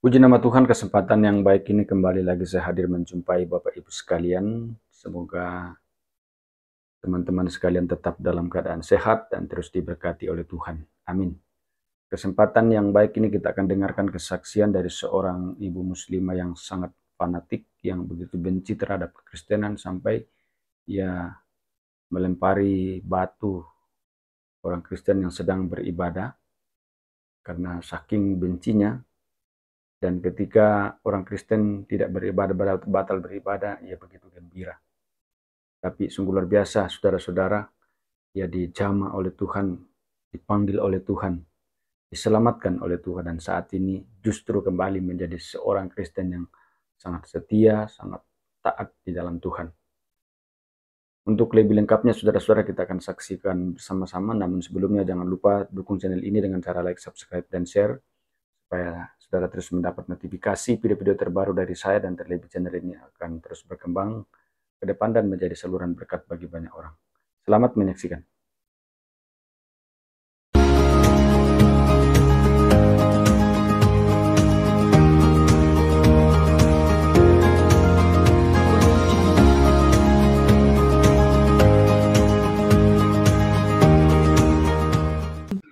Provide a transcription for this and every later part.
Puji nama Tuhan, kesempatan yang baik ini kembali lagi saya hadir menjumpai Bapak Ibu sekalian. Semoga teman-teman sekalian tetap dalam keadaan sehat dan terus diberkati oleh Tuhan. Amin. Kesempatan yang baik ini kita akan dengarkan kesaksian dari seorang ibu muslimah yang sangat fanatik, yang begitu benci terhadap kekristenan sampai ia melempari batu orang Kristen yang sedang beribadah karena saking bencinya. Dan ketika orang Kristen tidak beribadah, batal beribadah, ia begitu gembira. Tapi sungguh luar biasa, saudara-saudara, ia dijamah oleh Tuhan, dipanggil oleh Tuhan, diselamatkan oleh Tuhan, dan saat ini justru kembali menjadi seorang Kristen yang sangat setia, sangat taat di dalam Tuhan. Untuk lebih lengkapnya, saudara-saudara, kita akan saksikan bersama-sama. Namun sebelumnya, jangan lupa dukung channel ini dengan cara like, subscribe, dan share, supaya saudara terus mendapat notifikasi video-video terbaru dari saya, dan terlebih channel ini akan terus berkembang ke depan dan menjadi saluran berkat bagi banyak orang. Selamat menyaksikan.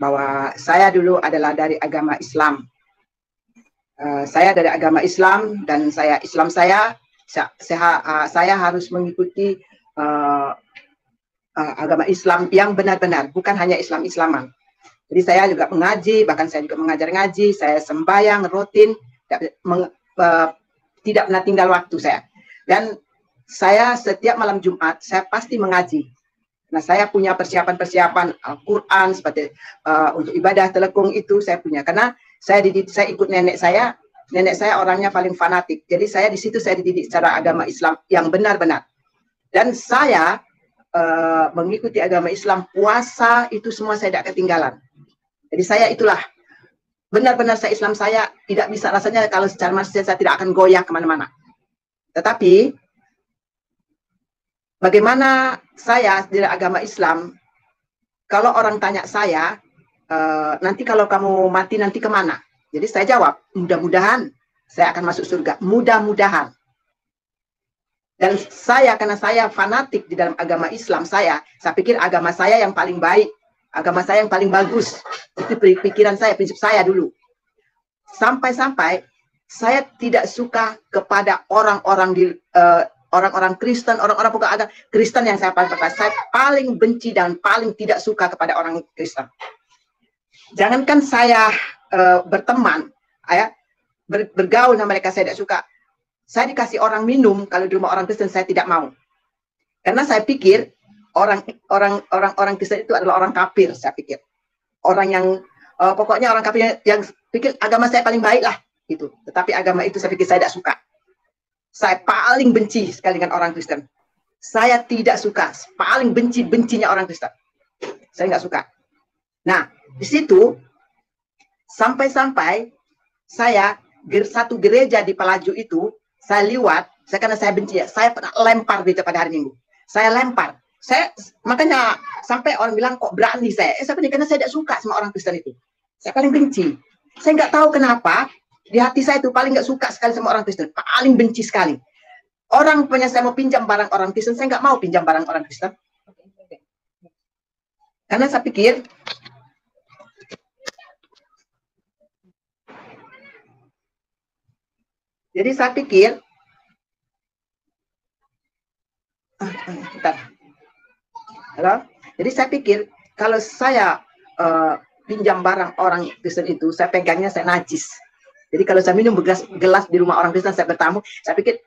Bahwa saya dulu adalah dari agama Islam. Saya dari agama Islam dan saya harus mengikuti agama Islam yang benar-benar, bukan hanya Islam-Islaman. Jadi saya juga mengaji, bahkan saya juga mengajar ngaji, saya sembahyang rutin, tidak pernah tinggal waktu saya. Dan saya setiap malam Jumat saya pasti mengaji. Nah, saya punya persiapan-persiapan Al-Quran seperti untuk ibadah telekung itu saya punya, karena saya ikut nenek saya orangnya paling fanatik. Jadi saya di situ saya dididik secara agama Islam yang benar-benar. Dan saya mengikuti agama Islam, puasa itu semua saya tidak ketinggalan. Jadi saya itulah benar-benar saya Islam, saya tidak bisa rasanya kalau secara manusia saya tidak akan goyah kemana-mana. Tetapi bagaimana saya dari agama Islam, kalau orang tanya saya, nanti kalau kamu mati nanti kemana? Jadi saya jawab, mudah-mudahan saya akan masuk surga, mudah-mudahan. Dan saya, karena saya fanatik di dalam agama Islam, saya pikir agama saya yang paling baik, agama saya yang paling bagus. Itu pikiran saya, prinsip saya dulu. Sampai-sampai saya tidak suka kepada orang-orang Kristen, orang-orang bukan ada Kristen yang saya paling benci dan paling tidak suka kepada orang Kristen. Jangankan saya berteman, bergaul sama mereka saya tidak suka. Saya dikasih orang minum kalau di rumah orang Kristen saya tidak mau, karena saya pikir orang Kristen itu adalah orang kafir. Saya pikir orang yang pokoknya orang kafir yang pikir agama saya paling baik lah itu. Tetapi agama itu saya pikir saya tidak suka. Saya paling benci sekali dengan orang Kristen. Saya tidak suka, paling bencinya orang Kristen. Saya nggak suka. Nah, di situ sampai-sampai saya satu gereja di Pelaju itu saya liwat, karena saya benci, saya pernah lempar gitu pada hari Minggu. Saya lempar. Makanya sampai orang bilang kok berani saya. Karena saya tidak suka sama orang Kristen itu. Saya paling benci. Saya nggak tahu kenapa di hati saya itu paling nggak suka sekali sama orang Kristen, paling benci sekali. Orang punya saya mau pinjam barang orang Kristen, saya nggak mau pinjam barang orang Kristen. Karena saya pikir halo. Jadi saya pikir kalau saya pinjam barang orang Kristen itu, saya pegangnya saya najis. Jadi kalau saya minum gelas di rumah orang Kristen, saya bertamu, saya pikir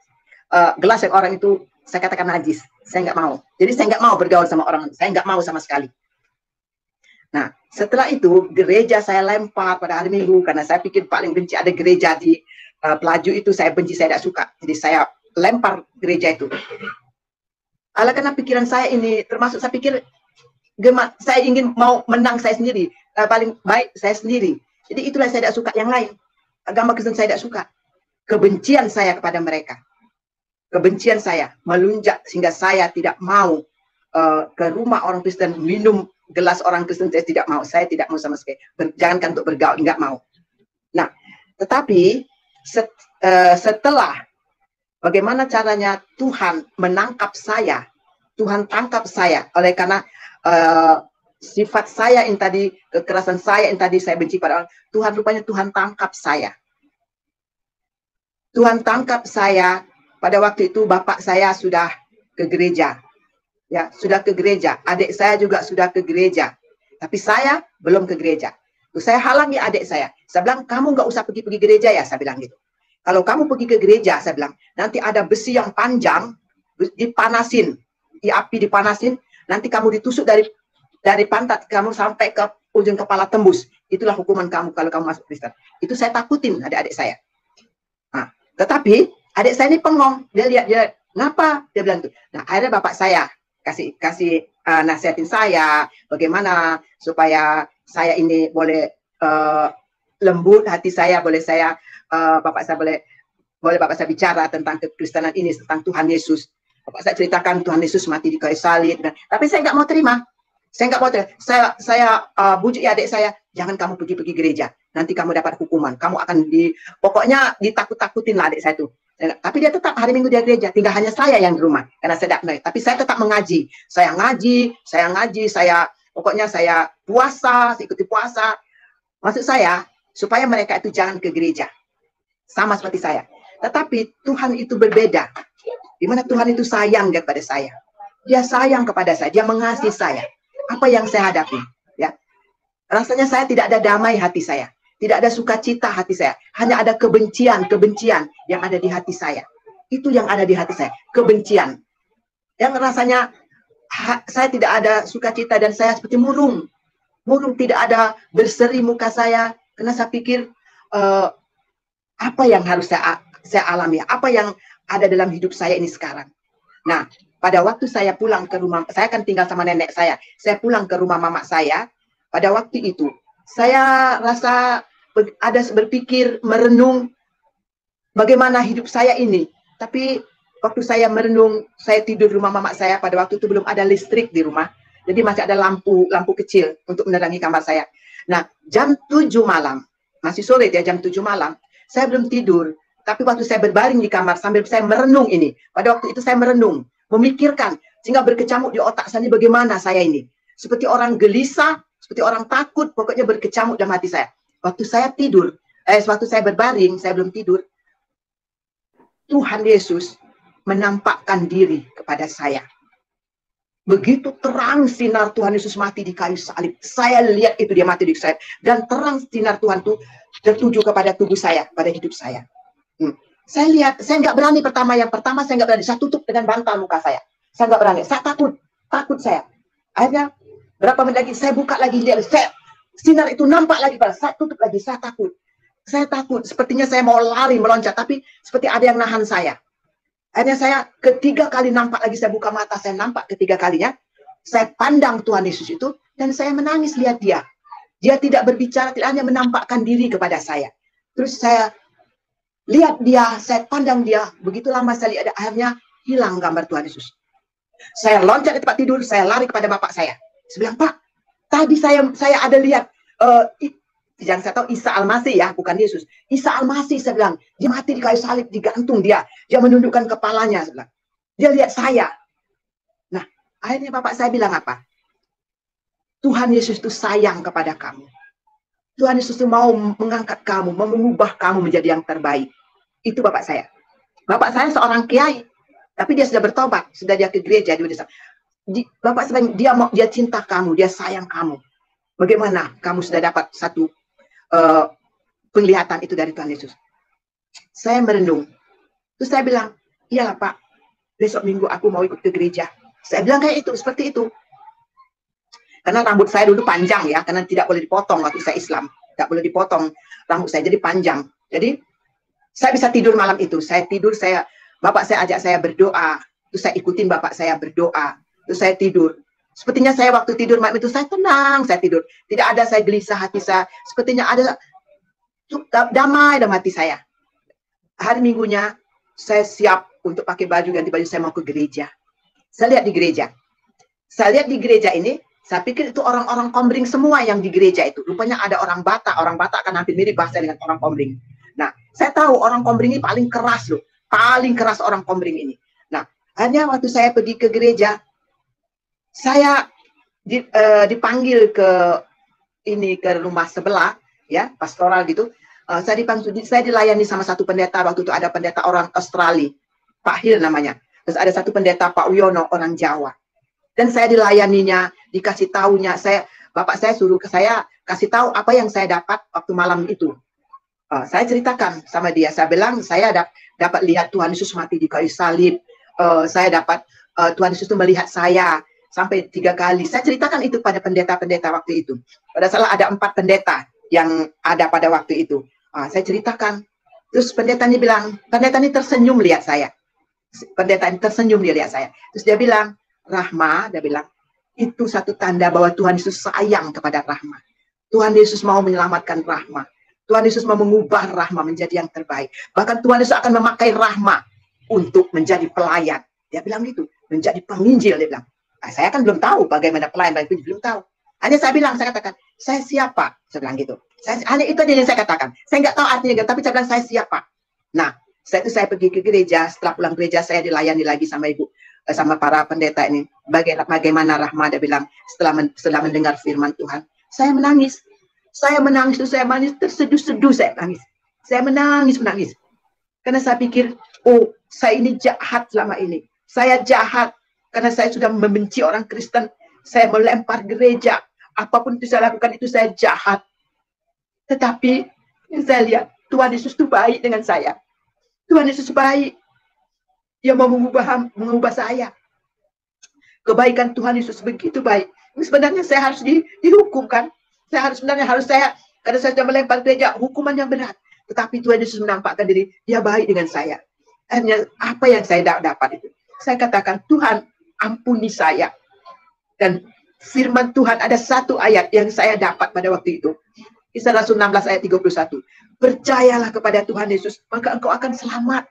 gelas yang orang itu saya katakan najis. Saya nggak mau. Jadi saya nggak mau bergaul sama orang, saya nggak mau sama sekali. Nah, setelah itu gereja saya lempar pada hari Minggu, karena saya pikir paling benci ada gereja di Pelaju itu, saya benci, saya tidak suka. Jadi saya lempar gereja itu. Karena pikiran saya ini, termasuk saya pikir saya ingin mau menang saya sendiri, paling baik saya sendiri. Jadi itulah saya tidak suka yang lain. Agama Kristen saya tidak suka. Kebencian saya kepada mereka, kebencian saya melunjak sehingga saya tidak mau ke rumah orang Kristen minum gelas orang Kristen. Saya tidak mau sama sekali. Jangankan untuk bergaul, nggak mau. Nah, tetapi setelah bagaimana caranya Tuhan menangkap saya, Tuhan tangkap saya oleh karena sifat saya yang tadi, kekerasan saya yang tadi saya benci pada orang, Tuhan rupanya Tuhan tangkap saya. Tuhan tangkap saya pada waktu itu. Bapak saya sudah ke gereja, ya sudah ke gereja. Adik saya juga sudah ke gereja, tapi saya belum ke gereja. Terus saya halangi adik saya. Saya bilang, kamu nggak usah pergi gereja ya, saya bilang gitu. Kalau kamu pergi ke gereja, saya bilang, nanti ada besi yang panjang, dipanasin, di api dipanasin, nanti kamu ditusuk dari pantat kamu sampai ke ujung kepala tembus. Itulah hukuman kamu kalau kamu masuk Kristen. Itu saya takutin adik-adik saya. Nah, tetapi adik saya ini pengong. Dia lihat, dia ngapa? Dia bilang tuh. Nah, akhirnya bapak saya kasih nasihatin saya bagaimana supaya saya ini boleh lembut hati saya, boleh saya bapak saya boleh bapak saya bicara tentang kekristenan ini, tentang Tuhan Yesus. Bapak saya ceritakan Tuhan Yesus mati di kayu salib, tapi saya nggak mau terima. Saya nggak mau terima. Saya bujuk adik saya, jangan kamu pergi gereja. Nanti kamu dapat hukuman. Kamu akan pokoknya ditakut-takutin lah adik saya itu. Tapi dia tetap hari Minggu dia gereja. Tinggal hanya saya yang di rumah karena saya tidak. Tapi saya tetap mengaji. Saya ngaji. Pokoknya saya puasa, ikuti puasa. Maksud saya supaya mereka itu jangan ke gereja. Sama seperti saya. Tetapi Tuhan itu berbeda. Di mana Tuhan itu sayang kepada saya. Dia sayang kepada saya. Dia mengasihi saya. Apa yang saya hadapi, ya rasanya saya tidak ada damai hati saya, tidak ada sukacita hati saya, hanya ada kebencian yang ada di hati saya. Itu yang ada di hati saya, kebencian yang rasanya saya tidak ada sukacita dan saya seperti murung tidak ada berseri muka saya karena saya pikir apa yang harus saya alami, apa yang ada dalam hidup saya ini sekarang. Nah, pada waktu saya pulang ke rumah, saya kan tinggal sama nenek saya pulang ke rumah mama saya. Pada waktu itu, saya rasa ada berpikir, merenung bagaimana hidup saya ini. Tapi waktu saya merenung, saya tidur di rumah mama saya, pada waktu itu belum ada listrik di rumah. Jadi masih ada lampu kecil untuk menerangi kamar saya. Nah, jam 7 malam, masih sore ya, jam 7 malam, saya belum tidur. Tapi waktu saya berbaring di kamar sambil saya merenung ini, pada waktu itu saya merenung, memikirkan, sehingga berkecamuk di otak saya bagaimana saya ini. Seperti orang gelisah, seperti orang takut, pokoknya berkecamuk dalam hati saya. Waktu saya tidur, waktu saya berbaring, saya belum tidur, Tuhan Yesus menampakkan diri kepada saya. Begitu terang sinar Tuhan Yesus mati di kayu salib. Saya lihat itu dia mati di kayu salib. Dan terang sinar Tuhan itu tertuju kepada tubuh saya, pada hidup saya. Saya lihat, saya nggak berani yang pertama saya nggak berani, saya tutup dengan bantal muka saya nggak berani, saya takut saya. Akhirnya berapa menit lagi saya buka lagi, sinar itu nampak lagi, saya tutup lagi, saya takut, sepertinya saya mau lari meloncat, tapi seperti ada yang nahan saya. Akhirnya saya ketiga kali nampak lagi, saya buka mata, saya nampak ketiga kalinya, saya pandang Tuhan Yesus itu dan saya menangis lihat dia tidak berbicara, tidak hanya menampakkan diri kepada saya. Terus saya lihat dia, saya pandang dia, begitu lama saya lihat, akhirnya hilang gambar Tuhan Yesus. Saya loncat di tempat tidur, saya lari kepada bapak saya. Saya bilang, Pak, tadi saya ada lihat, yang saya tahu Isa Al-Masih ya, bukan Yesus. Isa Al-Masih, saya bilang, dia mati di kayu salib, digantung dia menundukkan kepalanya, saya bilang. Dia lihat saya. Nah, akhirnya bapak saya bilang apa? Tuhan Yesus itu sayang kepada kamu. Tuhan Yesus itu mau mengangkat kamu, mau mengubah kamu menjadi yang terbaik. Itu bapak saya. Bapak saya seorang kiai, tapi dia sudah bertobat, sudah dia ke gereja di desa. Bapak saya, dia cinta kamu, dia sayang kamu. Bagaimana kamu sudah dapat satu penglihatan itu dari Tuhan Yesus? Saya merenung. Terus saya bilang, iyalah Pak, besok minggu aku mau ikut ke gereja. Saya bilang kayak itu, seperti itu. Karena rambut saya dulu panjang ya, karena tidak boleh dipotong waktu saya Islam. Tidak boleh dipotong rambut saya, jadi panjang. Jadi saya bisa tidur malam itu. Saya tidur, bapak saya ajak saya berdoa. Terus saya ikutin bapak saya berdoa. Terus saya tidur. Sepertinya saya waktu tidur malam itu saya tenang, saya tidur. Tidak ada saya gelisah hati saya. Sepertinya ada damai dalam hati saya. Hari Minggunya saya siap untuk pakai baju, ganti baju, saya mau ke gereja. Saya lihat di gereja. Saya lihat di gereja ini, saya pikir itu orang-orang Komering semua yang di gereja itu. Rupanya ada orang Batak. Orang Batak kan hampir mirip bahasa dengan orang Komering. Nah, Saya tahu orang Kombring ini paling keras loh, paling keras orang Kombring ini. Nah, hanya waktu saya pergi ke gereja, saya dipanggil ke rumah sebelah, ya, pastoral gitu. Saya dilayani sama satu pendeta. Waktu itu ada pendeta orang Australia, Pak Hil namanya. Terus ada satu pendeta Pak Wiono orang Jawa. Dan saya dilayaninya, dikasih tahunya. Bapak saya suruh saya kasih tahu apa yang saya dapat waktu malam itu. Saya ceritakan sama dia. Saya bilang saya dapat lihat Tuhan Yesus mati di kayu salib. Saya dapat Tuhan Yesus itu melihat saya sampai 3 kali. Saya ceritakan itu pada pendeta-pendeta waktu itu. Pada salah ada 4 pendeta yang ada pada waktu itu. Saya ceritakan. Terus pendeta ini bilang, pendeta ini tersenyum lihat saya. Pendeta ini tersenyum dia lihat saya. Terus dia bilang, Rahma, dia bilang, itu satu tanda bahwa Tuhan Yesus sayang kepada Rahma. Tuhan Yesus mau menyelamatkan Rahma. Tuhan Yesus mau mengubah Rahma menjadi yang terbaik. Bahkan Tuhan Yesus akan memakai Rahma untuk menjadi pelayan. Dia bilang gitu, menjadi penginjil, dia bilang. Saya kan belum tahu bagaimana pelayan, belum tahu. Hanya saya bilang, saya katakan, saya siapa? Saya bilang gitu. Hanya itu aja yang saya katakan. Saya nggak tahu artinya, tapi saya bilang, saya siapa? Nah, saya pergi ke gereja. Setelah pulang gereja, saya dilayani lagi sama ibu, sama para pendeta ini. Bagaimana Rahma, dia bilang, setelah mendengar firman Tuhan. Saya menangis. Saya menangis, terseduh-seduh saya menangis. Saya menangis. Karena saya pikir, oh, saya ini jahat selama ini. Saya jahat karena saya sudah membenci orang Kristen. Saya melempar gereja. Apapun itu saya lakukan, itu saya jahat. Tetapi saya lihat Tuhan Yesus itu baik dengan saya. Tuhan Yesus baik. Dia mau mengubah saya. Kebaikan Tuhan Yesus begitu baik. Sebenarnya saya harus dihukum kan. Karena saya sudah melempar gereja, hukuman yang berat. Tetapi Tuhan Yesus menampakkan diri, dia baik dengan saya. Hanya apa yang saya dapat itu. Saya katakan, Tuhan ampuni saya. Dan firman Tuhan ada satu ayat yang saya dapat pada waktu itu. Kisah Rasul 16 ayat 31. Percayalah kepada Tuhan Yesus, maka engkau akan selamat.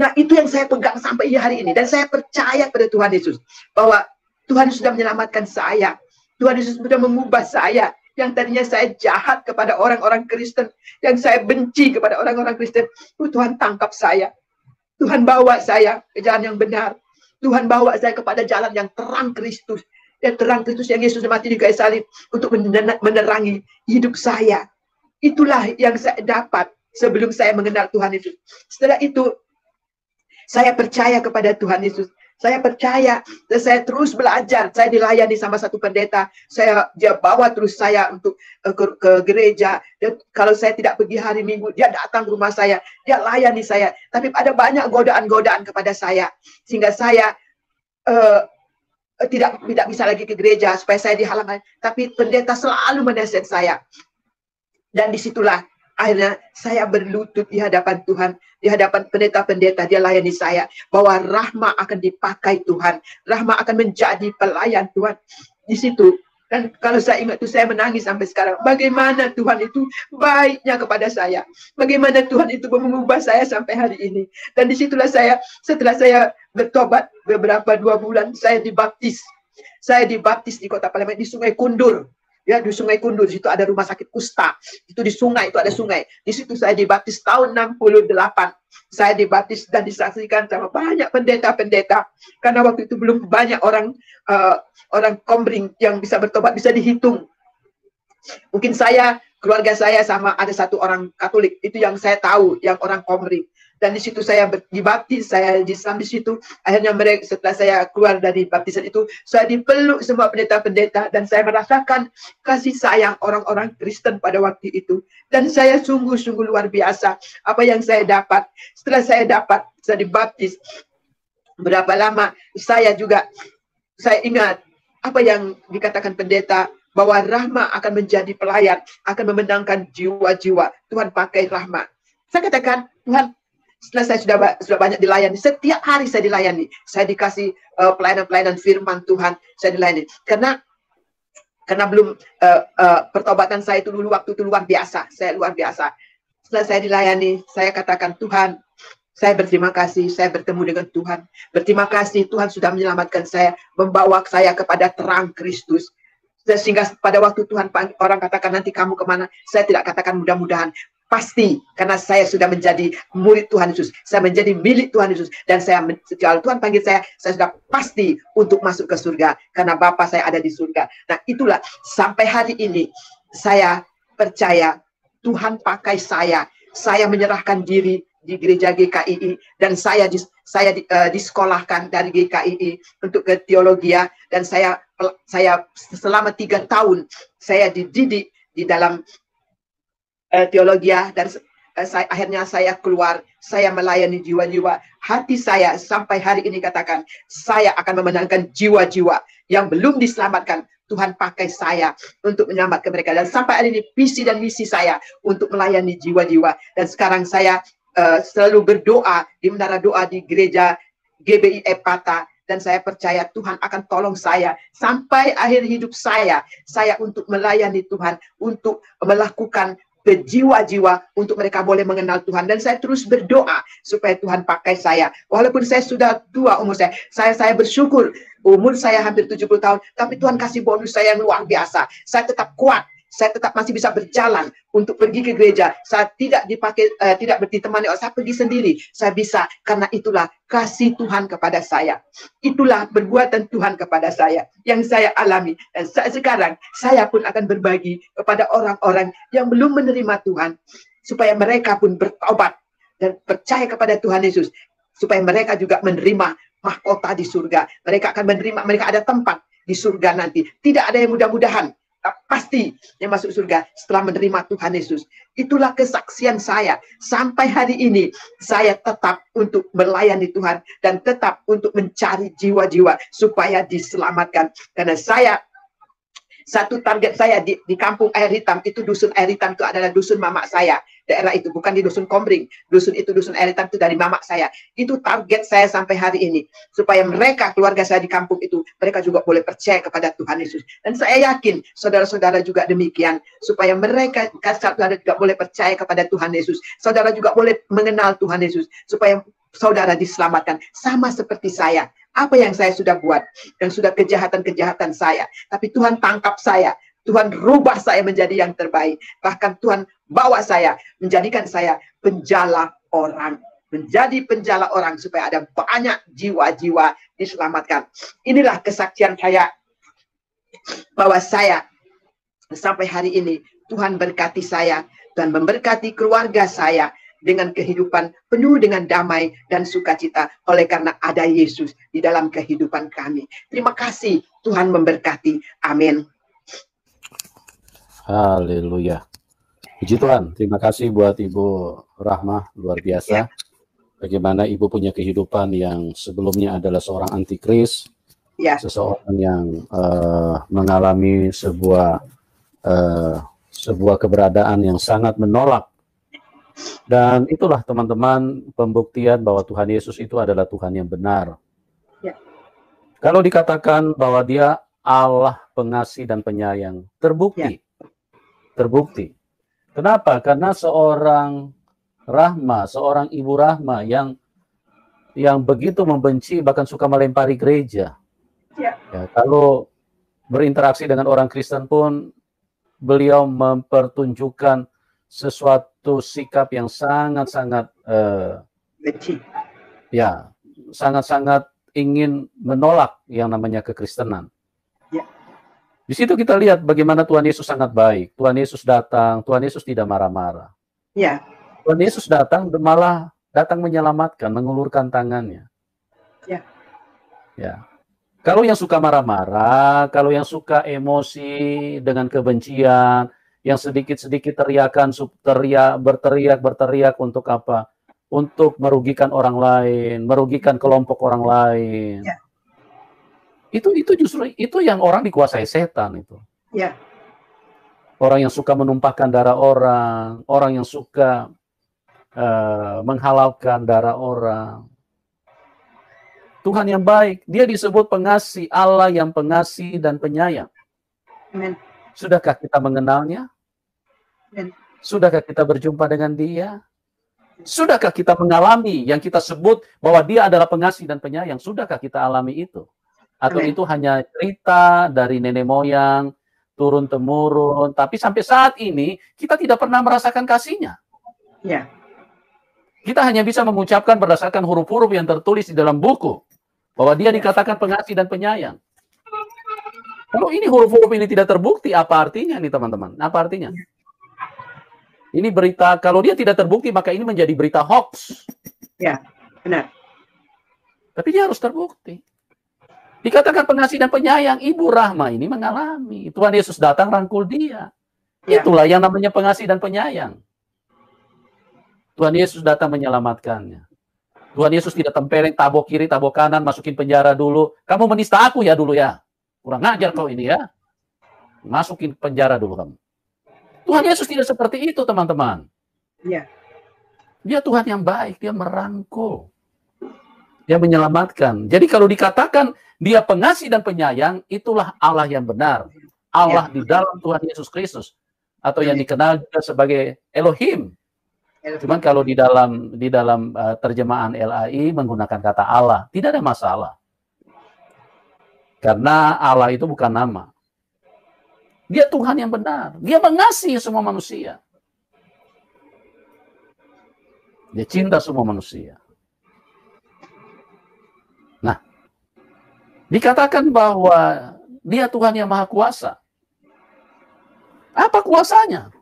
Nah, itu yang saya pegang sampai hari ini. Dan saya percaya pada Tuhan Yesus. Bahwa Tuhan sudah menyelamatkan saya. Tuhan Yesus sudah mengubah saya. Yang tadinya saya jahat kepada orang-orang Kristen. Yang saya benci kepada orang-orang Kristen. Tuhan tangkap saya. Tuhan bawa saya ke jalan yang benar. Tuhan bawa saya kepada jalan yang terang Kristus. Dan terang Kristus yang Yesus mati di kayu salib. Untuk menerangi hidup saya. Itulah yang saya dapat sebelum saya mengenal Tuhan Yesus. Setelah itu, saya percaya kepada Tuhan Yesus. Saya percaya, dan saya terus belajar. Saya dilayani sama satu pendeta. Dia bawa terus saya untuk ke gereja. Dan kalau saya tidak pergi hari Minggu, dia datang ke rumah saya. Dia layani saya. Tapi ada banyak godaan-godaan kepada saya. Sehingga saya tidak bisa lagi ke gereja. Supaya saya dihalangi. Tapi pendeta selalu menasihat saya. Dan disitulah akhirnya saya berlutut di hadapan Tuhan, di hadapan pendeta-pendeta. Dia layani saya, bahwa Rahma akan dipakai Tuhan, Rahma akan menjadi pelayan Tuhan. Di situ, dan kalau saya ingat itu, saya menangis sampai sekarang. Bagaimana Tuhan itu baiknya kepada saya, bagaimana Tuhan itu mengubah saya sampai hari ini. Dan disitulah saya, setelah saya bertobat beberapa 2 bulan, saya dibaptis. Saya dibaptis di Kota Palembang, di Sungai Kundur. Ya, di Sungai Kundur, di situ ada rumah sakit kusta. Itu di sungai, itu ada sungai. Di situ saya dibaptis tahun 68. Saya dibaptis dan disaksikan sama banyak pendeta-pendeta. Karena waktu itu belum banyak orang Kombring yang bisa bertobat, bisa dihitung. Mungkin keluarga saya sama ada satu orang Katolik. Itu yang saya tahu, yang orang Kombring. Dan di situ saya dibaptis, saya Islam di situ. Akhirnya setelah saya keluar dari baptisan itu, saya dipeluk semua pendeta-pendeta, dan saya merasakan kasih sayang orang-orang Kristen pada waktu itu. Dan saya sungguh-sungguh luar biasa apa yang saya dapat. Setelah saya dibaptis, berapa lama saya ingat apa yang dikatakan pendeta, bahwa Rahma akan menjadi pelayan, akan memenangkan jiwa-jiwa. Tuhan pakai Rahma. Saya katakan, Tuhan, setelah saya sudah banyak dilayani, setiap hari saya dilayani, saya dikasih pelayanan-pelayanan firman Tuhan, saya dilayani. Karena belum pertobatan saya itu dulu waktu itu luar biasa, saya luar biasa. Setelah saya dilayani, saya katakan, Tuhan, saya berterima kasih, saya bertemu dengan Tuhan. Berterima kasih Tuhan sudah menyelamatkan saya, membawa saya kepada terang Kristus. Sehingga pada waktu Tuhan orang katakan nanti kamu kemana, saya tidak katakan mudah-mudahan. pasti, karena saya sudah menjadi murid Tuhan Yesus, saya menjadi milik Tuhan Yesus, dan kalau Tuhan panggil saya sudah pasti untuk masuk ke surga, karena Bapa saya ada di surga. Nah itulah, sampai hari ini saya percaya Tuhan pakai saya menyerahkan diri di gereja GKII, dan saya disekolahkan dari GKII untuk ke teologi, dan saya selama 3 tahun saya dididik di dalam teologi, dan akhirnya saya keluar, saya melayani jiwa-jiwa. Hati saya sampai hari ini katakan, saya akan memenangkan jiwa-jiwa yang belum diselamatkan. Tuhan pakai saya untuk menyelamatkan mereka, dan sampai hari ini visi dan misi saya untuk melayani jiwa-jiwa. Dan sekarang saya selalu berdoa di menara doa di gereja GBI Epata, dan saya percaya Tuhan akan tolong saya sampai akhir hidup saya untuk melayani Tuhan, untuk melakukan ke jiwa-jiwa, untuk mereka boleh mengenal Tuhan. Dan saya terus berdoa supaya Tuhan pakai saya. Walaupun saya sudah tua umur saya bersyukur umur saya hampir 70 tahun, tapi Tuhan kasih bonus saya yang luar biasa. Saya tetap kuat, saya tetap masih bisa berjalan untuk pergi ke gereja. Saya tidak ditemani, saya pergi sendiri. Saya bisa, karena itulah kasih Tuhan kepada saya. Itulah perbuatan Tuhan kepada saya yang saya alami. Dan sekarang saya pun akan berbagi kepada orang-orang yang belum menerima Tuhan, supaya mereka pun bertobat dan percaya kepada Tuhan Yesus, supaya mereka juga menerima mahkota di surga. Mereka akan menerima, mereka ada tempat di surga nanti. Tidak ada yang mudah-mudahan, pasti yang masuk surga setelah menerima Tuhan Yesus. Itulah kesaksian saya. Sampai hari ini saya tetap untuk melayani Tuhan, dan tetap untuk mencari jiwa-jiwa supaya diselamatkan. Karena satu target saya di kampung Air Hitam, itu dusun Air Hitam itu adalah dusun mamak saya. Daerah itu bukan di dusun Kombring. Dusun Air Hitam itu dari mamak saya. Itu target saya sampai hari ini. Supaya mereka, keluarga saya di kampung itu, mereka juga boleh percaya kepada Tuhan Yesus. Dan saya yakin saudara-saudara juga demikian. Supaya mereka, saudara juga boleh percaya kepada Tuhan Yesus. Saudara juga boleh mengenal Tuhan Yesus. Supaya saudara diselamatkan. Sama seperti saya. Apa yang saya sudah buat, dan sudah kejahatan-kejahatan saya. Tapi Tuhan tangkap saya. Tuhan rubah saya menjadi yang terbaik. Bahkan Tuhan bawa saya, menjadikan saya penjala orang. Menjadi penjala orang supaya ada banyak jiwa-jiwa diselamatkan. Inilah kesaksian saya, bahwa saya sampai hari ini Tuhan berkati saya dan memberkati keluarga saya dengan kehidupan penuh dengan damai dan sukacita, oleh karena ada Yesus di dalam kehidupan kami. Terima kasih, Tuhan memberkati. Amin. Haleluya. Puji Tuhan. Terima kasih buat Ibu Rahmah, luar biasa. Bagaimana Ibu punya kehidupan yang sebelumnya adalah seorang antikris, seseorang yang mengalami sebuah keberadaan yang sangat menolak. Dan itulah teman-teman pembuktian bahwa Tuhan Yesus itu adalah Tuhan yang benar. Kalau dikatakan bahwa Dia Allah pengasih dan penyayang, terbukti. Terbukti. Kenapa? Karena seorang Rahma, seorang Ibu Rahma yang begitu membenci, bahkan suka melempari gereja. Ya, kalau berinteraksi dengan orang Kristen pun, beliau mempertunjukkan sesuatu sikap yang sangat-sangat sangat-sangat ingin menolak yang namanya kekristenan. Di situ kita lihat bagaimana Tuhan Yesus sangat baik. Tuhan Yesus datang, Tuhan Yesus tidak marah-marah. Tuhan Yesus datang, malah datang menyelamatkan, mengulurkan tangannya. Kalau yang suka marah-marah, kalau yang suka emosi dengan kebencian, yang sedikit-sedikit berteriak untuk apa? Untuk merugikan orang lain, merugikan kelompok orang lain. Itu justru itu yang orang dikuasai setan itu. Orang yang suka menumpahkan darah orang, orang yang suka menghalalkan darah orang. Tuhan yang baik, Dia disebut pengasih, Allah yang pengasih dan penyayang. Sudahkah kita mengenalnya? Sudahkah kita berjumpa dengan Dia? Sudahkah kita mengalami yang kita sebut bahwa Dia adalah pengasih dan penyayang? Sudahkah kita alami itu? Atau itu hanya cerita dari nenek moyang, turun-temurun, tapi sampai saat ini kita tidak pernah merasakan kasih-Nya. Ya. Kita hanya bisa mengucapkan berdasarkan huruf-huruf yang tertulis di dalam buku bahwa dia dikatakan pengasih dan penyayang. Kalau ini huruf-huruf ini tidak terbukti, apa artinya nih teman-teman? Apa artinya? Ini berita, kalau dia tidak terbukti, maka ini menjadi berita hoax. Ya, benar. Tapi dia harus terbukti. Dikatakan pengasih dan penyayang, Ibu Rahma ini mengalami. Tuhan Yesus datang rangkul dia. Ya. Itulah yang namanya pengasih dan penyayang. Tuhan Yesus datang menyelamatkannya. Tuhan Yesus tidak tempeleng tabok kiri, tabok kanan, masukin penjara dulu. Kamu menista aku ya dulu ya. Kurang ngajar kau ini ya. Masukin penjara dulu kamu. Tuhan Yesus tidak seperti itu, teman-teman. Ya. Dia Tuhan yang baik, dia merangkul. Dia menyelamatkan. Jadi kalau dikatakan dia pengasih dan penyayang, itulah Allah yang benar. Allah di dalam Tuhan Yesus Kristus. Atau yang dikenal juga sebagai Elohim. Cuman kalau di dalam terjemahan LAI menggunakan kata Allah, tidak ada masalah. Karena Allah itu bukan nama. Dia Tuhan yang benar. Dia mengasihi semua manusia. Dia cinta semua manusia. Nah, dikatakan bahwa dia Tuhan yang Maha Kuasa. Apa kuasanya?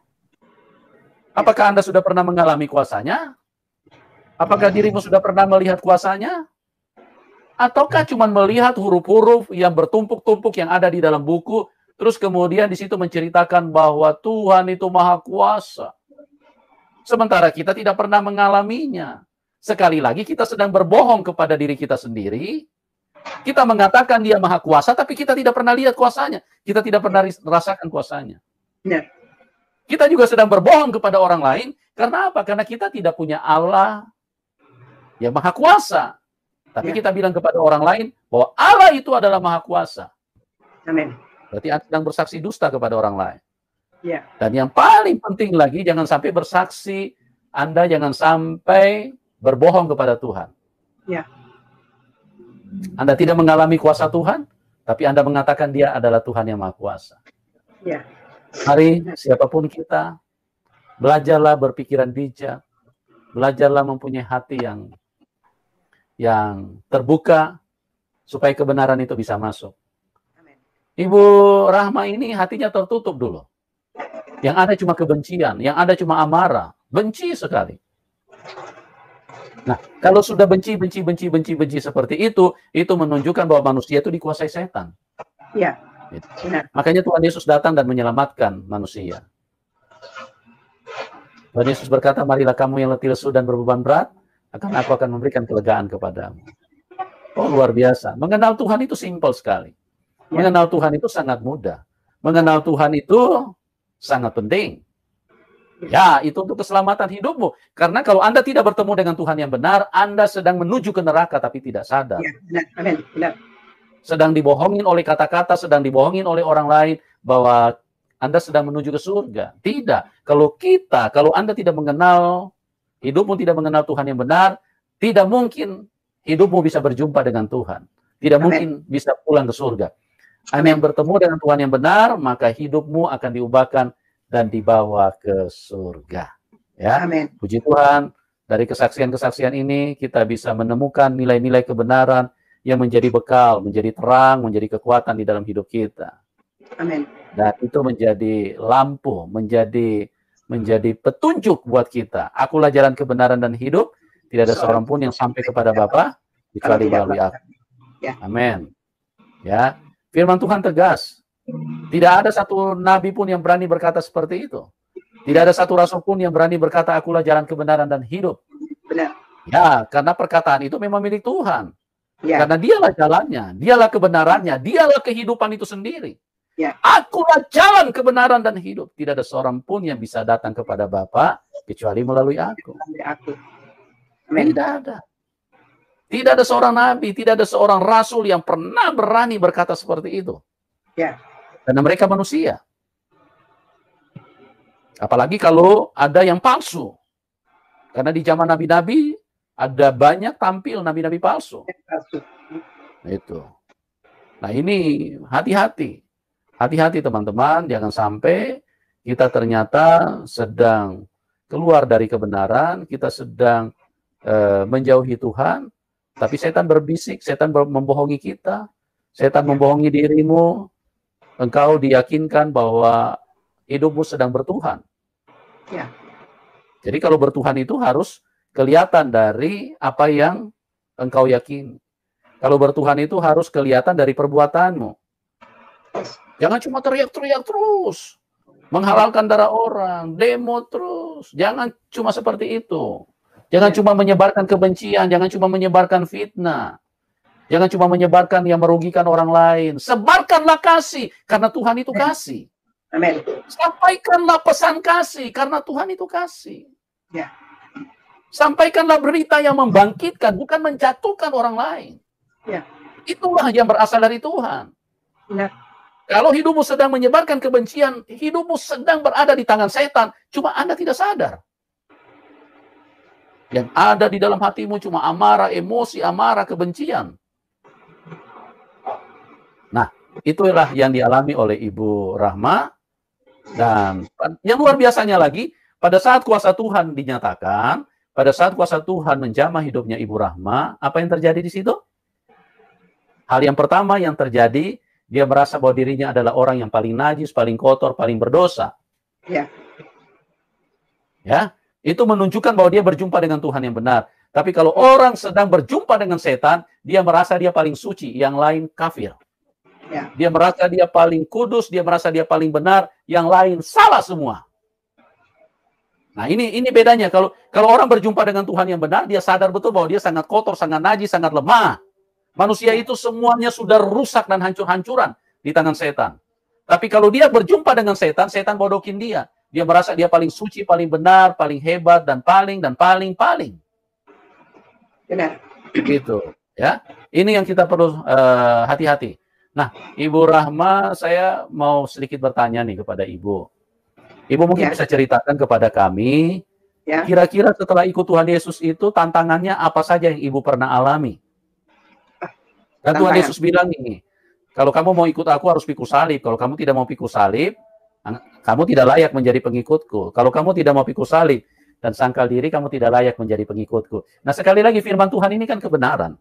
Apakah Anda sudah pernah mengalami kuasanya? Apakah dirimu sudah pernah melihat kuasanya? Ataukah cuma melihat huruf-huruf yang bertumpuk-tumpuk yang ada di dalam buku, terus kemudian di situ menceritakan bahwa Tuhan itu Maha Kuasa. Sementara kita tidak pernah mengalaminya. Sekali lagi kita sedang berbohong kepada diri kita sendiri. Kita mengatakan dia Maha Kuasa, tapi kita tidak pernah lihat kuasanya. Kita tidak pernah rasakan kuasanya. Benar. Kita juga sedang berbohong kepada orang lain. Karena apa? Karena kita tidak punya Allah yang Maha Kuasa. Tapi kita bilang kepada orang lain bahwa Allah itu adalah Maha Kuasa. Amin. Berarti Anda sedang bersaksi dusta kepada orang lain. Ya. Dan yang paling penting lagi, jangan sampai bersaksi, Anda jangan sampai berbohong kepada Tuhan. Ya. Anda tidak mengalami kuasa Tuhan, tapi Anda mengatakan dia adalah Tuhan yang Maha Kuasa. Ya. Mari siapapun kita, belajarlah berpikiran bijak, belajarlah mempunyai hati yang terbuka, supaya kebenaran itu bisa masuk. Ibu Rahma ini hatinya tertutup dulu. Yang ada cuma kebencian, yang ada cuma amarah, benci sekali. Nah, kalau sudah benci seperti itu menunjukkan bahwa manusia itu dikuasai setan. Ya. Benar. Makanya Tuhan Yesus datang dan menyelamatkan manusia. Tuhan Yesus berkata, marilah kamu yang letih lesu dan berbeban berat, aku akan memberikan kelegaan kepadamu. Oh, luar biasa. Mengenal Tuhan itu simpel sekali. Mengenal Tuhan itu sangat mudah. Mengenal Tuhan itu sangat penting. Ya, itu untuk keselamatan hidupmu. Karena kalau Anda tidak bertemu dengan Tuhan yang benar, Anda sedang menuju ke neraka tapi tidak sadar. Ya, benar. Amin. Benar. Sedang dibohongin oleh kata-kata, sedang dibohongin oleh orang lain bahwa Anda sedang menuju ke surga. Tidak. Kalau Anda tidak mengenal, hidupmu tidak mengenal Tuhan yang benar, tidak mungkin hidupmu bisa berjumpa dengan Tuhan. Tidak mungkin bisa pulang ke surga. Anda yang bertemu dengan Tuhan yang benar, maka hidupmu akan diubahkan dan dibawa ke surga. Ya. Amin. Puji Tuhan, dari kesaksian-kesaksian ini kita bisa menemukan nilai-nilai kebenaran yang menjadi bekal, menjadi terang, menjadi kekuatan di dalam hidup kita. Amin. Dan itu menjadi lampu, menjadi petunjuk buat kita. Akulah jalan kebenaran dan hidup, tidak ada seorang pun yang sampai kepada Bapa kecuali melalui aku. Amin. Ya, firman Tuhan tegas. Tidak ada satu nabi pun yang berani berkata seperti itu. Tidak ada satu rasul pun yang berani berkata, akulah jalan kebenaran dan hidup. Benar. Ya, karena perkataan itu memang milik Tuhan. Ya. Karena dialah jalannya, dialah kebenarannya, dialah kehidupan itu sendiri. Ya. Akulah jalan kebenaran dan hidup. Tidak ada seorang pun yang bisa datang kepada Bapa kecuali melalui aku. Tidak ada. Tidak ada seorang nabi, tidak ada seorang rasul yang pernah berani berkata seperti itu. Ya. Karena mereka manusia. Apalagi kalau ada yang palsu. Karena di zaman nabi-nabi ada banyak tampil nabi-nabi palsu. Itu. Nah, ini hati-hati. Hati-hati teman-teman, jangan sampai kita ternyata sedang keluar dari kebenaran, kita sedang menjauhi Tuhan, tapi setan berbisik, setan membohongi kita, setan membohongi dirimu, engkau diyakinkan bahwa hidupmu sedang bertuhan. Ya. Jadi kalau bertuhan itu harus kelihatan dari apa yang engkau yakini. Kalau bertuhan itu harus kelihatan dari perbuatanmu. Jangan cuma teriak-teriak terus, menghalalkan darah orang, demo terus. Jangan cuma seperti itu. Jangan cuma menyebarkan kebencian, jangan cuma menyebarkan fitnah. Jangan cuma menyebarkan yang merugikan orang lain. Sebarkanlah kasih, karena Tuhan itu kasih. Amin. Sampaikanlah pesan kasih, karena Tuhan itu kasih. Ya. Sampaikanlah berita yang membangkitkan, bukan menjatuhkan orang lain. Ya. Itulah yang berasal dari Tuhan. Ya. Kalau hidupmu sedang menyebarkan kebencian, hidupmu sedang berada di tangan setan, cuma Anda tidak sadar. Yang ada di dalam hatimu cuma amarah, emosi, amarah, kebencian. Nah, itulah yang dialami oleh Ibu Rahma. Dan yang luar biasanya lagi, pada saat kuasa Tuhan dinyatakan, pada saat kuasa Tuhan menjamah hidupnya Ibu Rahma, apa yang terjadi di situ? Hal yang pertama yang terjadi, dia merasa bahwa dirinya adalah orang yang paling najis, paling kotor, paling berdosa. Ya. Ya, itu menunjukkan bahwa dia berjumpa dengan Tuhan yang benar. Tapi kalau orang sedang berjumpa dengan setan, dia merasa dia paling suci, yang lain kafir. Ya. Dia merasa dia paling kudus, dia merasa dia paling benar, yang lain salah semua. Nah, ini bedanya. Kalau orang berjumpa dengan Tuhan yang benar, dia sadar betul bahwa dia sangat kotor, sangat najis, sangat lemah. Manusia itu semuanya sudah rusak dan hancur-hancuran di tangan setan. Tapi kalau dia berjumpa dengan setan, setan bodohin dia. Dia merasa dia paling suci, paling benar, paling hebat, dan paling. Benar. Gitu, ya. Ini yang kita perlu hati-hati. Nah, Ibu Rahma, saya mau sedikit bertanya nih kepada Ibu. Ibu mungkin bisa ceritakan kepada kami, kira-kira setelah ikut Tuhan Yesus itu, tantangannya apa saja yang Ibu pernah alami? Dan Tuhan Yesus bilang ini, kalau kamu mau ikut aku harus pikul salib. Kalau kamu tidak mau pikul salib, kamu tidak layak menjadi pengikutku. Kalau kamu tidak mau pikul salib dan sangkal diri, kamu tidak layak menjadi pengikutku. Nah, sekali lagi firman Tuhan ini kan kebenaran.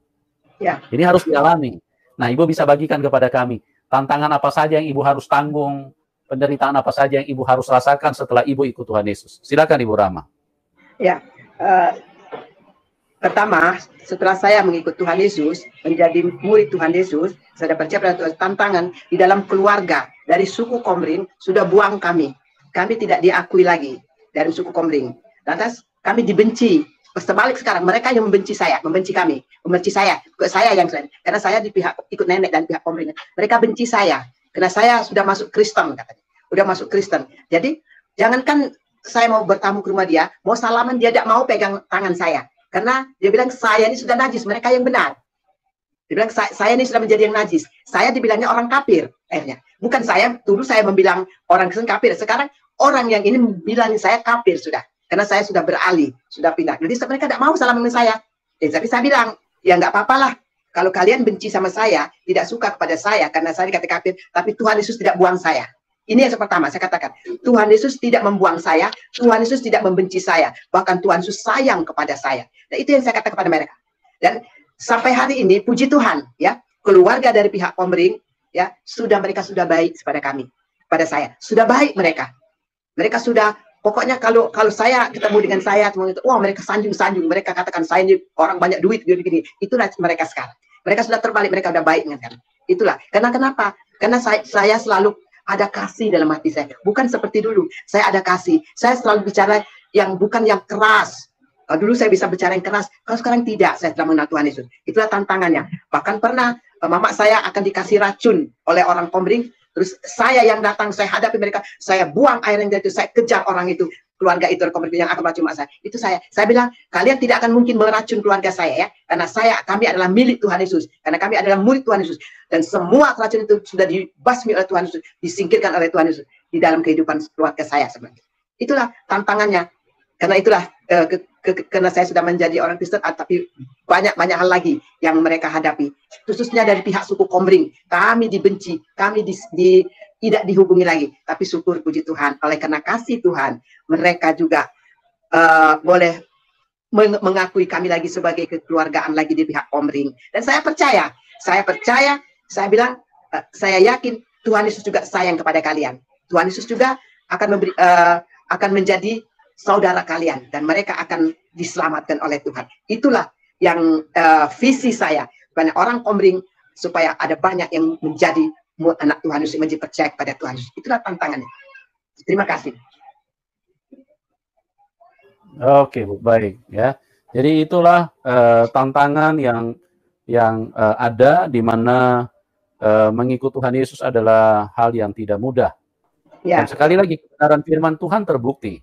Ya. Ini harus dialami. Nah, Ibu bisa bagikan kepada kami, tantangan apa saja yang Ibu harus tanggung, penderitaan apa saja yang Ibu harus rasakan setelah Ibu ikut Tuhan Yesus. Silakan Ibu Rahma. Ya, pertama, setelah saya mengikut Tuhan Yesus, menjadi murid Tuhan Yesus, saya percaya pada tantangan di dalam keluarga dari suku Komring sudah buang kami. Kami tidak diakui lagi dari suku Komring. Lantas kami dibenci. Sebalik sekarang, mereka yang membenci saya, membenci kami, membenci saya, yang karena saya di pihak ikut nenek dan pihak Komring. Mereka benci saya karena saya sudah masuk Kristen katanya. Sudah masuk Kristen. Jadi jangankan saya mau bertamu ke rumah dia, mau salaman dia tidak mau pegang tangan saya. Karena dia bilang saya ini sudah najis, mereka yang benar. Dia bilang saya ini sudah menjadi yang najis. Saya dibilangnya orang kafir akhirnya. Bukan saya, dulu saya membilang orang Kristen kafir. Sekarang orang yang ini bilang saya kafir sudah. Karena saya sudah beralih, sudah pindah. Jadi mereka tidak mau salaman dengan saya. Tapi saya bilang, ya nggak apa-apalah. Kalau kalian benci sama saya, tidak suka kepada saya karena saya dikatakan kafir, tapi Tuhan Yesus tidak buang saya. Ini yang pertama saya katakan. Tuhan Yesus tidak membuang saya, Tuhan Yesus tidak membenci saya, bahkan Tuhan Yesus sayang kepada saya. Dan itu yang saya katakan kepada mereka. Dan sampai hari ini, puji Tuhan, ya, keluarga dari pihak Komring, ya, mereka sudah baik kepada kami, pada saya, sudah baik mereka. Mereka sudah, pokoknya kalau saya ketemu dengan saya, wah mereka sanjung-sanjung, mereka katakan saya ini orang banyak duit, gini. Itulah mereka sekarang. Mereka sudah terbalik, mereka sudah baik dengan kami. Itulah. Karena kenapa? Karena saya selalu ada kasih dalam hati saya. Bukan seperti dulu. Saya ada kasih. Saya selalu bicara yang bukan yang keras. Dulu saya bisa bicara yang keras. Kalau sekarang tidak. Saya telah mengenal Tuhan Yesus. Itulah tantangannya. Bahkan pernah mama saya akan dikasih racun oleh orang Komring. Terus saya yang datang, saya hadapi mereka. Saya buang air yang dari itu. Saya kejar orang itu. Keluarga itu Komring yang akan meracun saya. Itu saya. Saya bilang, kalian tidak akan mungkin meracun keluarga saya ya. Karena kami adalah milik Tuhan Yesus. Karena kami adalah murid Tuhan Yesus. Dan semua racun itu sudah dibasmi oleh Tuhan Yesus, disingkirkan oleh Tuhan Yesus di dalam kehidupan keluarga saya sebenarnya. Itulah tantangannya. Karena itulah karena saya sudah menjadi orang Kristen, tapi banyak hal lagi yang mereka hadapi. Khususnya dari pihak suku Komring, kami dibenci, kami tidak dihubungi lagi. Tapi syukur puji Tuhan, oleh karena kasih Tuhan, mereka juga boleh mengakui kami lagi sebagai kekeluargaan lagi di pihak Komring. Dan saya percaya, saya bilang, saya yakin Tuhan Yesus juga sayang kepada kalian. Tuhan Yesus juga akan menjadi saudara kalian dan mereka akan diselamatkan oleh Tuhan. Itulah yang visi saya, banyak orang Komring supaya ada banyak yang menjadi anak Tuhan Yesus, menjadi percaya kepada Tuhan Yesus. Itulah tantangannya. Terima kasih. Oke, Bu, baik ya. Jadi itulah tantangan yang ada di mana mengikut Tuhan Yesus adalah hal yang tidak mudah. Ya. Dan sekali lagi kebenaran firman Tuhan terbukti.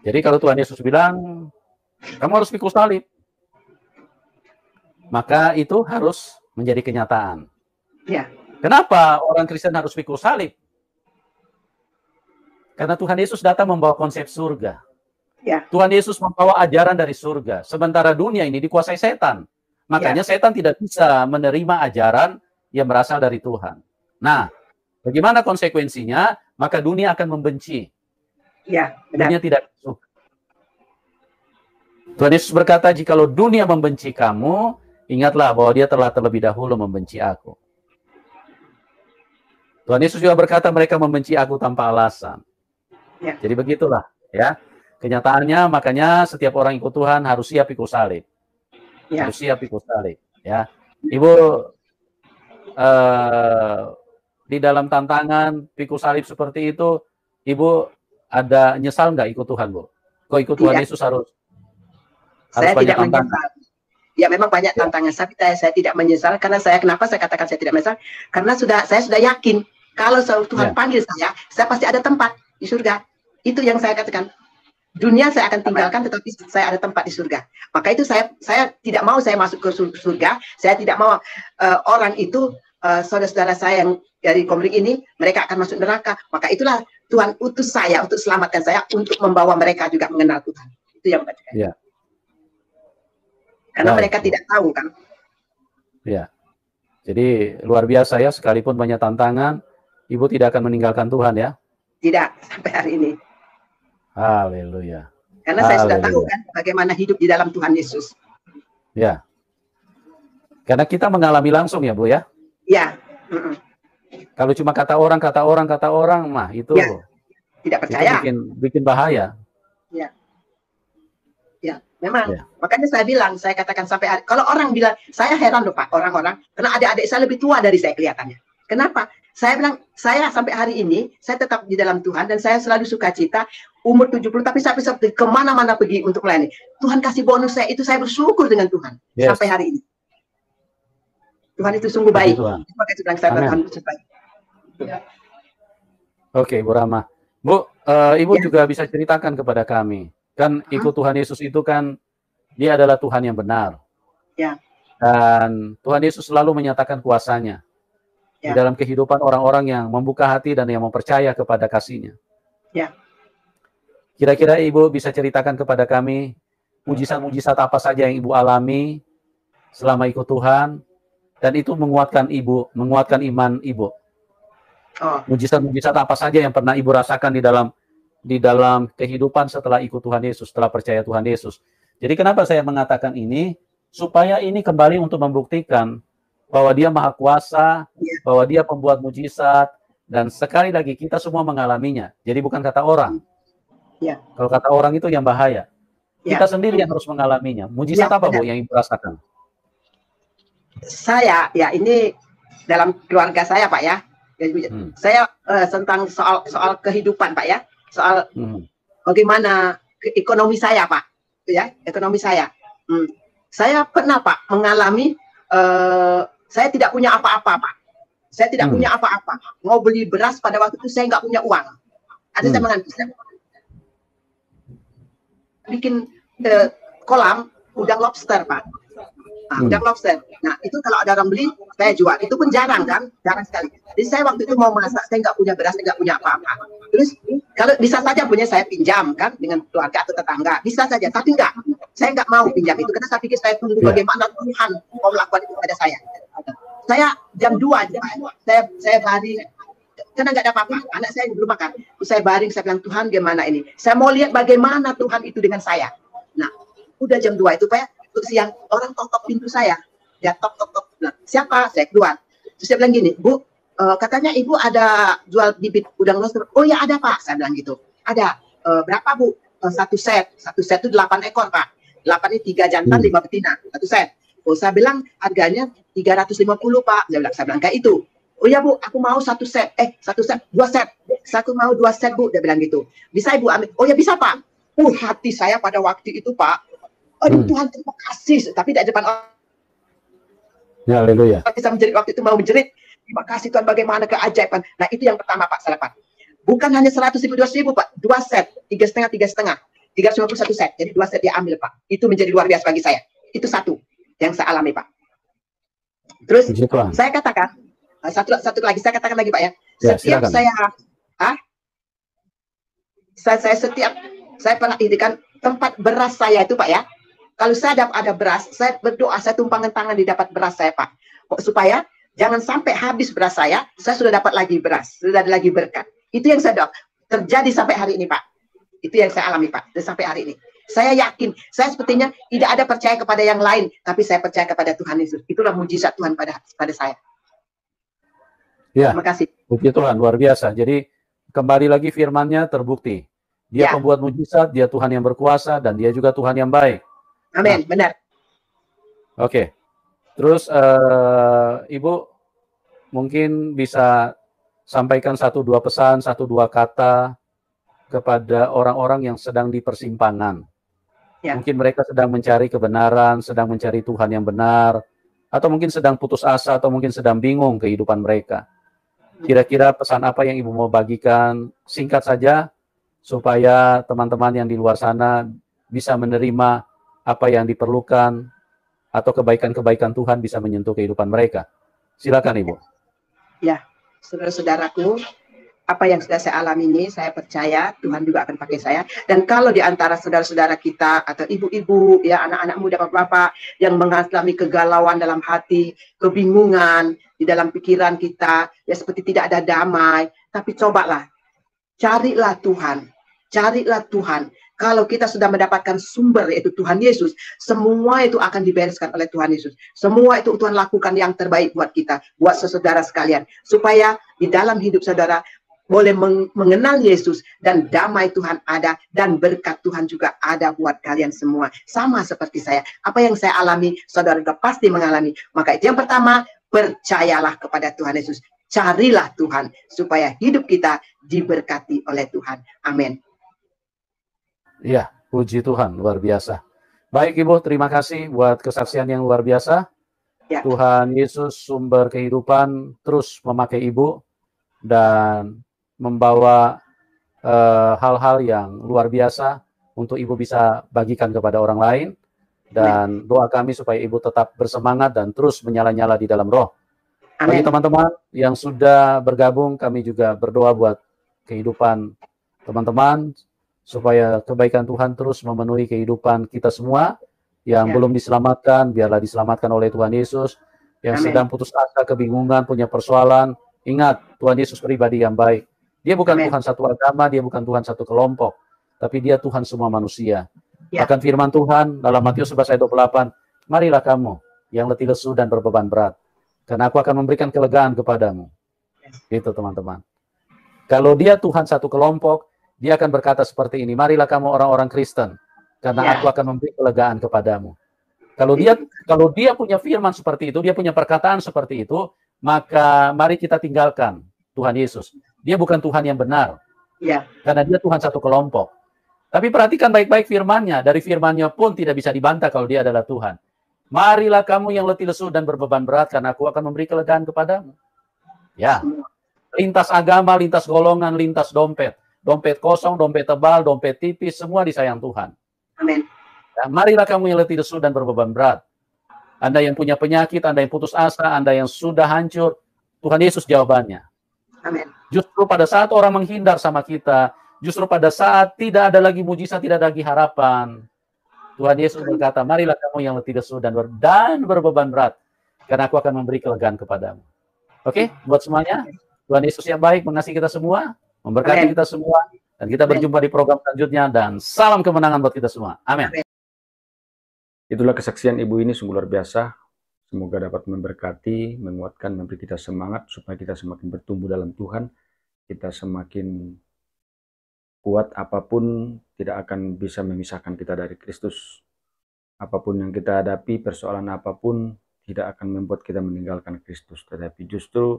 Jadi kalau Tuhan Yesus bilang kamu harus pikul salib, maka itu harus menjadi kenyataan. Ya. Kenapa orang Kristen harus pikul salib? Karena Tuhan Yesus datang membawa konsep surga. Ya. Tuhan Yesus membawa ajaran dari surga. Sementara dunia ini dikuasai setan. Makanya setan tidak bisa menerima ajaran yang berasal dari Tuhan. Nah, bagaimana konsekuensinya? Maka dunia akan membenci. Ya, benar. Dunia tidak suka. Tuhan Yesus berkata, jikalau dunia membenci kamu, ingatlah bahwa dia telah terlebih dahulu membenci aku. Tuhan Yesus juga berkata, mereka membenci aku tanpa alasan. Ya. Jadi begitulah, ya. Kenyataannya, makanya setiap orang ikut Tuhan harus siap ikut salib. Ya. Harus siap ikut salib. Ya. Ibu, di dalam tantangan pikul salib seperti itu, Ibu ada nyesal nggak ikut Tuhan, Bu? Kok ikut Tuhan Yesus harus saya banyak tidak tantangan? menyesal. Ya memang banyak tantangan, tapi saya tidak menyesal. Karena kenapa saya katakan saya tidak menyesal? Karena saya sudah yakin kalau Tuhan panggil saya pasti ada tempat di surga. Itu yang saya katakan. Dunia saya akan tinggalkan, tetapi saya ada tempat di surga. Maka itu saya tidak mau saya masuk ke surga. Saya tidak mau orang itu, saudara-saudara saya yang dari Komring ini, mereka akan masuk neraka. Maka itulah Tuhan utus saya untuk selamatkan saya, untuk membawa mereka juga mengenal Tuhan. Itu yang saya katakan. Ya. Karena mereka tidak tahu kan. Ya. Jadi luar biasa ya, sekalipun banyak tantangan, Ibu tidak akan meninggalkan Tuhan ya? Tidak, sampai hari ini. Haleluya. Karena saya sudah tahu kan bagaimana hidup di dalam Tuhan Yesus. Ya. Karena kita mengalami langsung ya, Bu ya? Ya. Kalau cuma kata orang, mah itu ya. Tidak percaya. Itu bikin bahaya. Ya. Ya, memang. Ya. Makanya saya katakan sampai hari, kalau orang bilang, saya heran loh Pak, orang-orang, karena adik-adik saya lebih tua dari saya kelihatannya. Kenapa? Saya bilang, saya sampai hari ini, saya tetap di dalam Tuhan, dan saya selalu sukacita, umur 70, tapi saya bisa kemana-mana pergi untuk melayani. Tuhan kasih bonus saya, itu saya bersyukur dengan Tuhan, sampai hari ini. Tuhan itu sungguh baik. Maka itu bilang saya Tuhan itu baik. Oke, Bu Rama. Bu, Ibu juga bisa ceritakan kepada kami. Kan ikut Tuhan Yesus itu kan, dia adalah Tuhan yang benar. Ya. Dan Tuhan Yesus selalu menyatakan kuasanya. Di dalam kehidupan orang-orang yang membuka hati dan yang mempercaya kepada kasih-Nya. Ya. Kira-kira Ibu bisa ceritakan kepada kami mujizat-mujizat apa saja yang Ibu alami selama ikut Tuhan, dan itu menguatkan Ibu, menguatkan iman Ibu. Mujizat-mujizat apa saja yang pernah Ibu rasakan di dalam kehidupan setelah ikut Tuhan Yesus, setelah percaya Tuhan Yesus. Jadi kenapa saya mengatakan ini? Supaya ini kembali untuk membuktikan bahwa dia maha kuasa, bahwa dia pembuat mujizat, dan sekali lagi kita semua mengalaminya. Jadi bukan kata orang. Ya. Kalau kata orang itu yang bahaya. Kita sendiri yang harus mengalaminya. Mujizat apa, Bu, yang Ibu rasakan? Saya, ya ini dalam keluarga saya, Pak ya. Saya tentang soal kehidupan, Pak ya. Soal bagaimana ekonomi saya, Pak. Ya, ekonomi saya. Saya pernah, Pak, mengalami saya tidak punya apa-apa, Pak. Saya tidak punya apa-apa. Mau beli beras pada waktu itu saya nggak punya uang. Ada saya mengantus. Bikin kolam udang lobster, Pak. Udang lobster. Nah, itu kalau ada orang beli, saya jual. Itu pun jarang kan? Jarang sekali. Jadi saya waktu itu mau masak, saya nggak punya beras, saya nggak punya apa-apa. Terus kalau bisa saja punya saya pinjam kan dengan keluarga atau tetangga. Bisa saja, tapi enggak. Saya nggak mau pinjam itu karena saya pikir saya tunggu bagaimana Tuhan mau melakukan itu pada saya. Saya jam 2 saya lari karena nggak ada apa-apa. Anak saya belum makan. Saya baring, saya bilang, Tuhan gimana ini? Saya mau lihat bagaimana Tuhan itu dengan saya. Nah, udah jam 2 itu Pak, untuk siang orang tok-tok pintu saya. Dia tok-tok-tok. Bilang, siapa? Saya keluar. Terus saya bilang gini, Bu, katanya Ibu ada jual bibit udang lobster. Oh ya ada Pak, saya bilang gitu. Ada. Berapa Bu? Satu set itu 8 ekor Pak. 8 ini 3 jantan, 5 betina. Satu set. Oh, saya bilang harganya 350 Pak. Saya bilang kayak itu. Oh ya Bu, aku mau satu set, 2 set. Aku mau 2 set Bu, dia bilang gitu. Bisa Ibu ambil? Oh ya bisa Pak. Hati saya pada waktu itu Pak. Aduh Tuhan terima kasih. Tapi di depan orang. Ya, haleluya. Bisa menjerit waktu itu, mau menjerit. Terima kasih Tuhan bagaimana keajaiban. Nah itu yang pertama Pak saya dapat. Bukan hanya 100.000, 200.000 Pak. 2 set, 3,5. 351 set. Jadi 2 set dia ambil Pak. Itu menjadi luar biasa bagi saya. Itu satu yang saya alami Pak. Terus saya katakan satu lagi saya katakan lagi Pak ya. Setiap saya pernah indikan tempat beras saya itu Pak ya. Kalau saya ada beras, saya berdoa, saya tumpangkan tangan di dapat beras saya Pak. Supaya jangan sampai habis beras saya sudah dapat lagi beras, sudah ada lagi berkat. Itu yang saya doa terjadi sampai hari ini Pak. Itu yang saya alami Pak, dan sampai hari ini. Saya yakin, saya sepertinya tidak ada percaya kepada yang lain, tapi saya percaya kepada Tuhan Yesus. Itulah mujizat Tuhan pada saya. Ya, terima kasih. Puji Tuhan, luar biasa. Jadi kembali lagi firman-Nya terbukti. Dia pembuat mujizat, dia Tuhan yang berkuasa, dan dia juga Tuhan yang baik. Amin, benar. Oke. Terus Ibu mungkin bisa sampaikan 1-2 pesan, 1-2 kata kepada orang-orang yang sedang di persimpangan. Ya. Mungkin mereka sedang mencari kebenaran, sedang mencari Tuhan yang benar, atau mungkin sedang putus asa, atau mungkin sedang bingung kehidupan mereka. Kira-kira pesan apa yang Ibu mau bagikan? Singkat saja, supaya teman-teman yang di luar sana bisa menerima apa yang diperlukan, atau kebaikan-kebaikan Tuhan bisa menyentuh kehidupan mereka. Silakan Ibu. Ya, saudara-saudaraku, apa yang sudah saya alami ini, saya percaya Tuhan juga akan pakai saya. Dan kalau di antara saudara-saudara kita, atau ibu-ibu, ya anak-anak muda, bapak-bapak, yang mengalami kegalauan dalam hati, kebingungan di dalam pikiran kita, ya seperti tidak ada damai, tapi cobalah, carilah Tuhan. Carilah Tuhan. Kalau kita sudah mendapatkan sumber, yaitu Tuhan Yesus, semua itu akan dibereskan oleh Tuhan Yesus. Semua itu Tuhan lakukan yang terbaik buat kita, buat saudara sekalian. Supaya di dalam hidup saudara boleh mengenal Yesus, dan damai Tuhan ada, dan berkat Tuhan juga ada buat kalian semua. Sama seperti saya. Apa yang saya alami, saudara juga pasti mengalami. Maka itu yang pertama, percayalah kepada Tuhan Yesus. Carilah Tuhan, supaya hidup kita diberkati oleh Tuhan. Amin. Ya, puji Tuhan, luar biasa. Baik Ibu, terima kasih buat kesaksian yang luar biasa. Ya. Tuhan Yesus sumber kehidupan terus memakai Ibu dan membawa hal-hal yang luar biasa untuk Ibu bisa bagikan kepada orang lain. Dan doa kami supaya Ibu tetap bersemangat dan terus menyala-nyala di dalam roh. Bagi teman-teman yang sudah bergabung, kami juga berdoa buat kehidupan teman-teman, supaya kebaikan Tuhan terus memenuhi kehidupan kita semua. Yang belum diselamatkan, biarlah diselamatkan oleh Tuhan Yesus. Yang sedang putus asa, kebingungan, punya persoalan, ingat, Tuhan Yesus pribadi yang baik. Dia bukan Tuhan satu agama, dia bukan Tuhan satu kelompok, tapi dia Tuhan semua manusia. Bahkan firman Tuhan dalam Matius 11 ayat 28, marilah kamu yang letih lesu dan berbeban berat, karena aku akan memberikan kelegaan kepadamu. Itu teman-teman. Kalau dia Tuhan satu kelompok, dia akan berkata seperti ini, marilah kamu orang-orang Kristen, karena aku akan memberi kelegaan kepadamu. Kalau dia punya firman seperti itu, dia punya perkataan seperti itu, maka mari kita tinggalkan Tuhan Yesus. Dia bukan Tuhan yang benar. Karena dia Tuhan satu kelompok. Tapi perhatikan baik-baik firman-Nya. Dari firman-Nya pun tidak bisa dibantah kalau dia adalah Tuhan. Marilah kamu yang letih lesu dan berbeban berat, karena aku akan memberi kelegaan kepadamu. Ya. Lintas agama, lintas golongan, lintas dompet. Dompet kosong, dompet tebal, dompet tipis, semua disayang Tuhan. Amin. Ya, marilah kamu yang letih lesu dan berbeban berat. Anda yang punya penyakit, Anda yang putus asa, Anda yang sudah hancur, Tuhan Yesus jawabannya. Amin. Justru pada saat orang menghindar sama kita, justru pada saat tidak ada lagi mujizat, tidak ada lagi harapan, Tuhan Yesus berkata, marilah kamu yang letih lesu dan berbeban berat, karena aku akan memberi kelegaan kepadamu. Oke, buat semuanya, Tuhan Yesus yang baik mengasihi kita semua, memberkati kita semua, dan kita berjumpa di program selanjutnya, dan salam kemenangan buat kita semua. Amin. Itulah kesaksian ibu ini sungguh luar biasa. Semoga dapat memberkati, menguatkan, memberi kita semangat supaya kita semakin bertumbuh dalam Tuhan. Kita semakin kuat, apapun tidak akan bisa memisahkan kita dari Kristus. Apapun yang kita hadapi, persoalan apapun tidak akan membuat kita meninggalkan Kristus, tetapi justru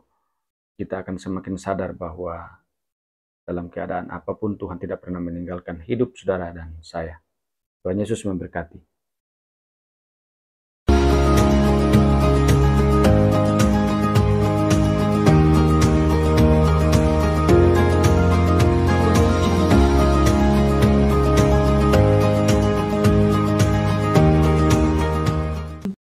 kita akan semakin sadar bahwa dalam keadaan apapun Tuhan tidak pernah meninggalkan hidup saudara dan saya. Tuhan Yesus memberkati.